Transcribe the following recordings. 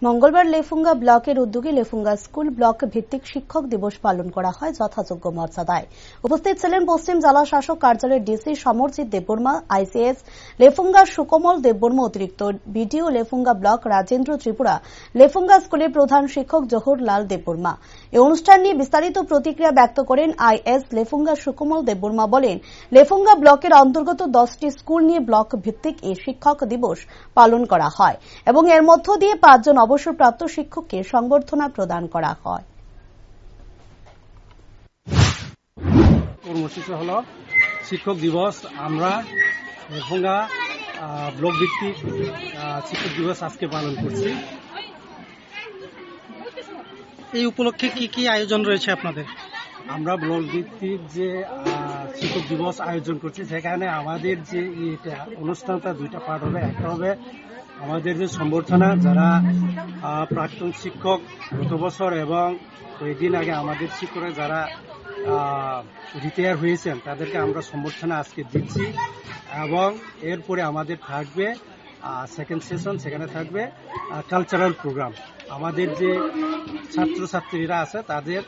মঙ্গলবার লেফুঙ্গা ব্লকের উদ্যোগে লেফুঙ্গা স্কুল ব্লক ভিত্তিক শিক্ষক দিবস পালন করা হয় যথাযোগ্য মর্যাদায়। উপস্থিত ছিলেন পশ্চিম জেলা শাসক কার্যালয়ের ডিসি সমরজিৎ দেববর্মা, আইসিএস লেফুঙ্গা সুকমল দেববর্মা, অতিরিক্ত বিডিও লেফুঙ্গা ব্লক রাজেন্দ্র ত্রিপুরা, লেফুঙ্গা স্কুলের প্রধান শিক্ষক জোহর লাল দেববর্মা। এই অনুষ্ঠান নিয়ে বিস্তারিত প্রতিক্রিয়া ব্যক্ত করেন আইএস লেফুঙ্গা সুকমল দেববর্মা। বলেন, লেফুঙ্গা ব্লকের অন্তর্গত 10টি স্কুল নিয়ে ব্লক ভিত্তিক এই শিক্ষক দিবস পালন করা হয় এবং এর মধ্য দিয়ে 5 জন অবসরপ্রাপ্ত শিক্ষককে সংবর্ধনা প্রদান করা হয়। কর্মসূচি হল শিক্ষক দিবস। আমরা লেফুঙ্গা ব্লক ভিত্তিক শিক্ষক দিবস আজকে পালন করছি। এই উপলক্ষে কি কি আয়োজন রয়েছে আপনাদের? আমরা ব্লক ভিত্তিক যে শিক্ষক দিবস আয়োজন করছি, সেখানে আমাদের যে অনুষ্ঠানটা দুইটা পার্ট হবে। একটা হবে আমাদের যে সম্বর্ধনা, যারা প্রাক্তন শিক্ষক গত বছর এবং কয়েকদিন আগে আমাদের শিক্ষকরা যারা রিটায়ার হয়েছেন তাদেরকে আমরা সম্বর্ধনা আজকে দিচ্ছি। এবং এরপরে আমাদের থাকবে সেকেন্ড সেশন, সেখানে থাকবে কালচারাল প্রোগ্রাম। আমাদের যে ছাত্রছাত্রীরা আছে তাদের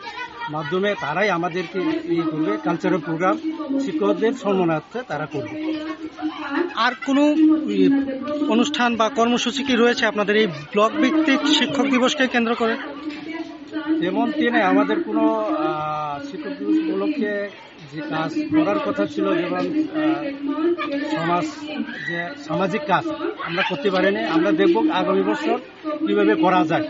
মাধ্যমে তারাই আমাদেরকে এই করবে কালচারাল প্রোগ্রাম, শিক্ষকদের সম্মানার্থে তারা করবে। আর কোনো অনুষ্ঠান বা কর্মসূচি কি রয়েছে আপনাদের এই ব্লক ভিত্তিক শিক্ষক দিবসকে কেন্দ্র করে? তেমন তিনি আমাদের কোনো শিক্ষক দিবস উপলক্ষে যে কাজ করার কথা ছিল, যেমন সামাজিক কাজ আমরা করতে পারিনি। আমরা দেখব আগামী বছর কিভাবে করা যায়।